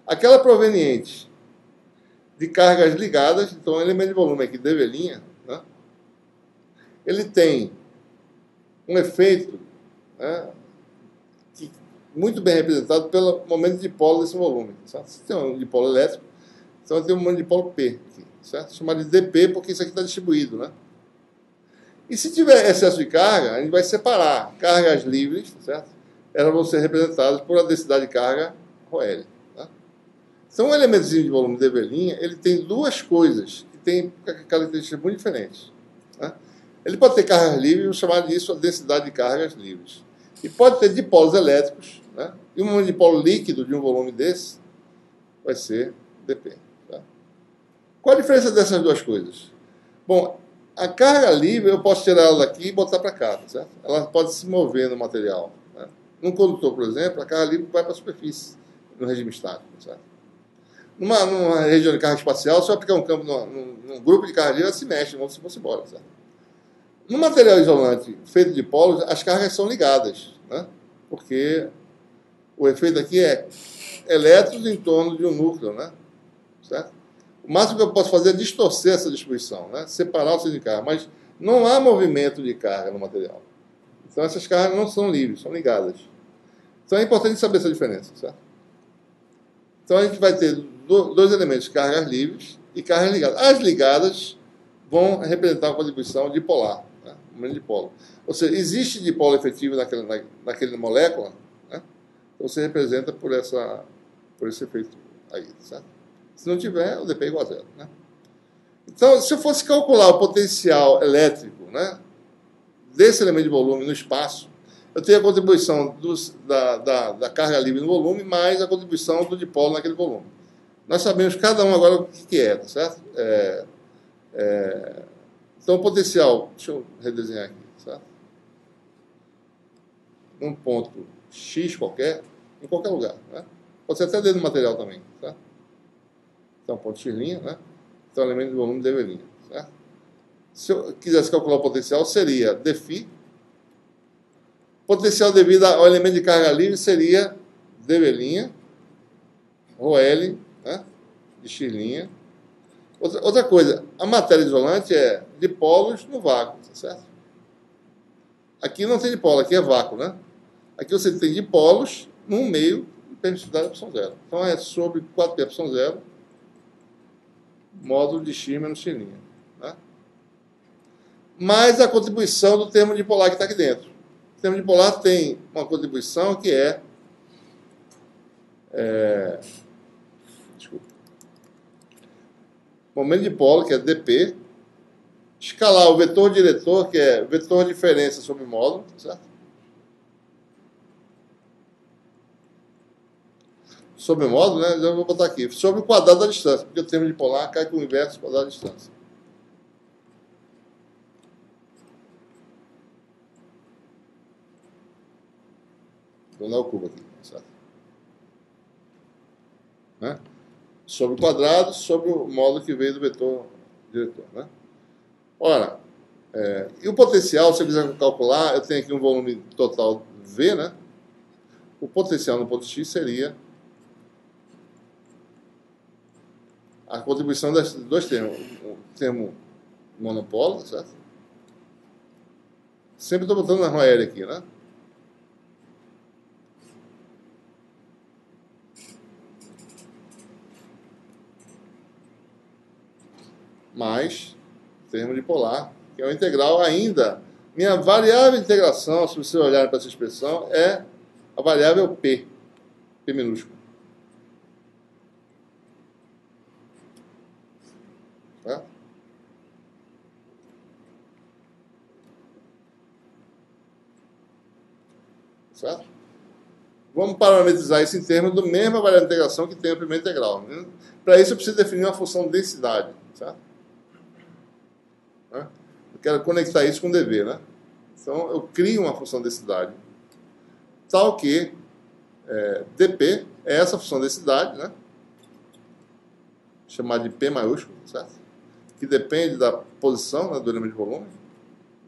Aquela proveniente de cargas ligadas, então o elemento de volume aqui, dV', né, ele tem um efeito, né, muito bem representado pelo momento de dipolo desse volume. Certo? Se tem um dipolo elétrico, então tem um momento de dipolo P aqui, certo? Chamado de dP, porque isso aqui está distribuído, né? E se tiver excesso de carga, a gente vai separar cargas livres, certo? Elas vão ser representadas por a densidade de carga ρL. Tá? Então, um elementozinho de volume dV', ele tem duas coisas que têm características muito diferentes. Tá? Ele pode ter cargas livres, vamos chamar disso a densidade de cargas livres. E pode ter dipolos elétricos, né? E um dipolo líquido de um volume desse vai ser dP. Tá? Qual a diferença dessas duas coisas? Bom, a carga livre eu posso tirar ela daqui e botar para cá, certo? Ela pode se mover no material. Né? Num condutor, por exemplo, a carga livre vai para a superfície, no regime estático, certo? Numa região de carga espacial, se eu aplicar um campo num grupo de carga livre, ela se mexe, como se fosse embora, certo? No material isolante feito de polos, as cargas são ligadas, né? Porque o efeito aqui é elétrons em torno de um núcleo, né? Certo? O máximo que eu posso fazer é distorcer essa distribuição, né? Separar o centro de carga, mas não há movimento de carga no material. Então essas cargas não são livres, são ligadas. Então é importante saber essa diferença, certo? Então a gente vai ter dois elementos, cargas livres e cargas ligadas. As ligadas vão representar uma contribuição dipolar, né? Momento dipolo. Ou seja, existe dipolo efetivo naquela molécula, né? Então você representa por esse efeito aí, certo? Se não tiver, o dP é igual a zero, né? Então, se eu fosse calcular o potencial elétrico, né, desse elemento de volume no espaço, eu tenho a contribuição da carga livre no volume mais a contribuição do dipolo naquele volume. Nós sabemos cada um agora o que é, tá certo? Então, o potencial, deixa eu redesenhar aqui, certo? Num ponto X qualquer, em qualquer lugar, né? Pode ser até dentro do material também, certo? Então, ponto X', né? Então, elemento de volume dV', certo? Se eu quisesse calcular o potencial, seria dφ. Potencial devido ao elemento de carga livre seria dV', ρL, né? De X'. Outra coisa, a matéria isolante é dipolos no vácuo, certo? Aqui não tem dipolo, aqui é vácuo, né? Aqui você tem dipolos num meio de permissividade ε0. Então, é sobre 4πε0 módulo de X menos X'. Né? Mais a contribuição do termo dipolar que está aqui dentro. O termo dipolar tem uma contribuição que desculpa. Momento dipolo, que é dP. Escalar o vetor diretor, que é vetor diferença sobre módulo, certo? Sobre o módulo, né? Eu vou botar aqui. Sobre o quadrado da distância, porque o termo dipolar cai com o inverso do quadrado da distância. Vou dar o cubo aqui, certo? Né? Sobre o quadrado, sobre o módulo que veio do vetor diretor, né? Ora, e o potencial, se eu quiser calcular, eu tenho aqui um volume total V, né? O potencial no ponto X seria a contribuição desses dois termos. O termo monopolo, certo? Sempre estou botando na ρL aqui, né? Mais termo dipolar, que é o integral ainda. Minha variável de integração, se você olhar para essa expressão, é a variável P minúsculo. Tá? Certo? Vamos parametrizar isso em termos da mesma variável de integração que tem a primeira integral. Né? Para isso eu preciso definir uma função densidade. Certo? Né? Eu quero conectar isso com dV, né? Então eu crio uma função densidade tal que dP é essa função densidade, né? Chamada de P maiúsculo, certo? Que depende da posição, né, do elemento de volume,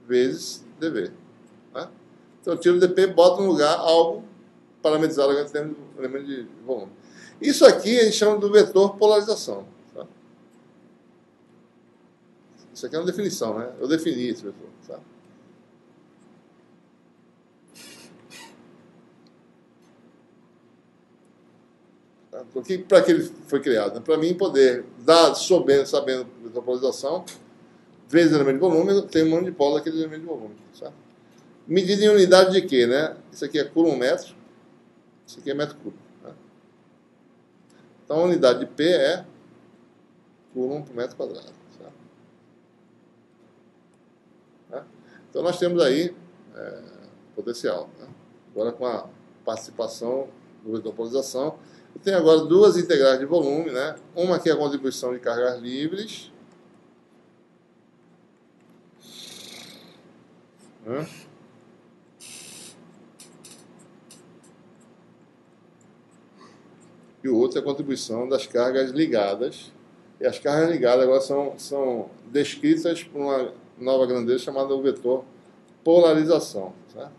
vezes dV. Né? Então eu tiro dP e boto no lugar algo parametrizado em termos do elemento de volume. Isso aqui a gente chama do vetor polarização. Tá? Isso aqui é uma definição, né? Eu defini esse vetor. Tá? Para que ele foi criado? Para mim poder dar, sabendo vetor polarização, vezes elemento de volume, tem um número de polo daquele elemento de volume. Tá? Medida em unidade de quê, né? Isso aqui é coulomb-metro, isso aqui é metro cúbico. Tá? Então a unidade de P é coulomb por metro quadrado. Tá? Então nós temos aí potencial. Né? Agora com a participação do vetor polarização. Eu tenho agora duas integrais de volume, né? Uma aqui é a contribuição de cargas livres. Né? E o outro é a contribuição das cargas ligadas. E as cargas ligadas agora são descritas por uma nova grandeza chamada o vetor polarização. Certo?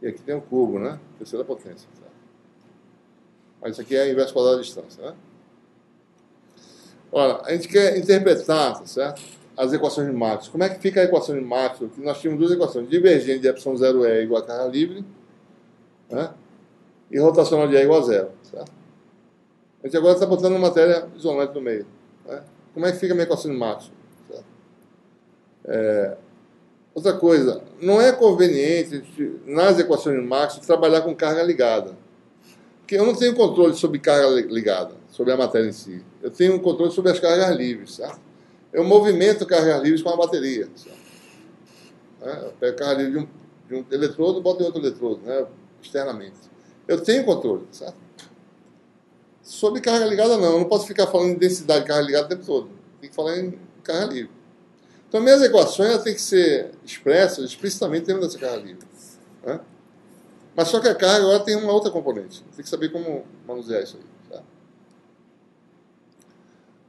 E aqui tem um cubo, né? Terceira potência. Certo? Mas isso aqui é inverso quadrado da distância, né? Ora, a gente quer interpretar, tá certo? As equações de Maxwell. Como é que fica a equação de Maxwell? Nós tínhamos duas equações. Divergente de ε0E igual a carga livre, né? E rotacional de E igual a zero. Certo? A gente agora está botando uma matéria isolante no meio. Né? Como é que fica a minha equação de Maxwell? Outra coisa, não é conveniente nas equações de Maxwell trabalhar com carga ligada. Porque eu não tenho controle sobre carga ligada, sobre a matéria em si. Eu tenho controle sobre as cargas livres. Certo? Eu movimento cargas livres com a bateria. Certo? Eu pego carga livre de um eletrodo e boto em outro eletrodo, né? Externamente. Eu tenho controle. Certo? Sobre carga ligada, não. Eu não posso ficar falando em densidade de carga ligada o tempo todo. Tem que falar em carga livre. Então, minhas equações têm que ser expressas explicitamente dentro dessa carga livre. Né? Mas só que a carga agora tem uma outra componente. Tem que saber como manusear isso aí.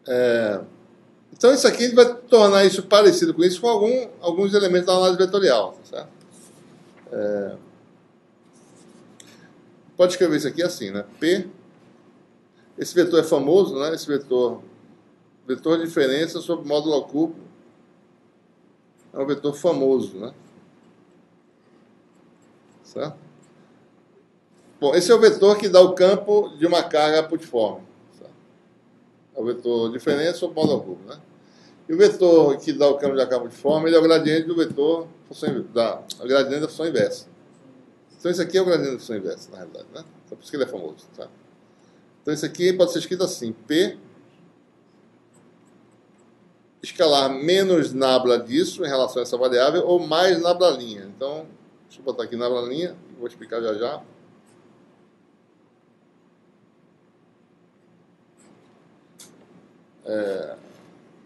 Tá? Então, isso aqui a gente vai tornar isso parecido com isso com alguns elementos da análise vetorial. Tá? Pode escrever isso aqui assim, né? P. Esse vetor é famoso, né? Esse vetor de diferença sobre módulo ao cubo. É um vetor famoso, né? Certo? Bom, esse é o vetor que dá o campo de uma carga putiforme. Certo? É o vetor de diferença sobre módulo ao cubo, né? E o vetor que dá o campo de uma carga putiforme, ele é o gradiente do vetor, o gradiente da função inversa. Então, esse aqui é o gradiente da função inversa, na realidade, né? Então, por isso que ele é famoso. Tá? Então, esse aqui pode ser escrito assim, P escalar menos nabla disso em relação a essa variável ou mais nablalinha. Então, deixa eu botar aqui nablalinha, vou explicar já já.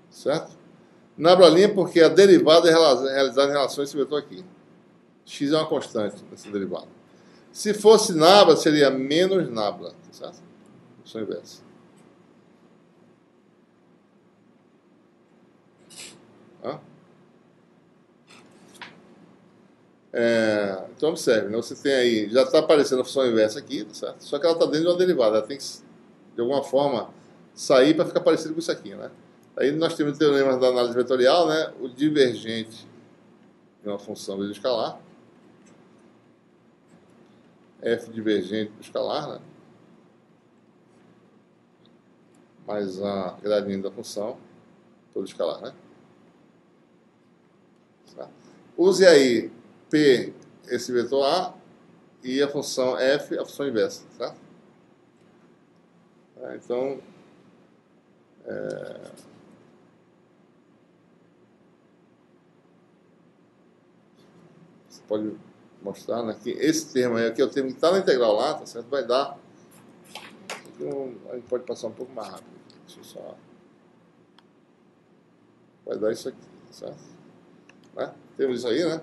Certo? Nablalinha porque a derivada é realizada em relação a esse vetor aqui. X é uma constante nessa derivada. Se fosse nabla, seria menos nabla. Certo? Função inversa. Então observe, né? Você tem aí, já está aparecendo a função inversa aqui, tá certo? Só que ela está dentro de uma derivada, ela tem que, de alguma forma, sair para ficar parecido com isso aqui, né? Aí nós temos o teorema da análise vetorial, né? O divergente de uma função vezes escalar, f divergente do escalar, né? Mais a gradiente da função todo escalar, né? Tá? Use aí P, esse vetor A, e a função F, a função inversa, tá? Então, você pode mostrar, né, que esse termo aí, que é o termo que está na integral lá, tá certo? Vai dar. Então, a gente pode passar um pouco mais rápido. Deixa eu só. Vai dar isso aqui, tá certo? Né? Temos isso aí, né?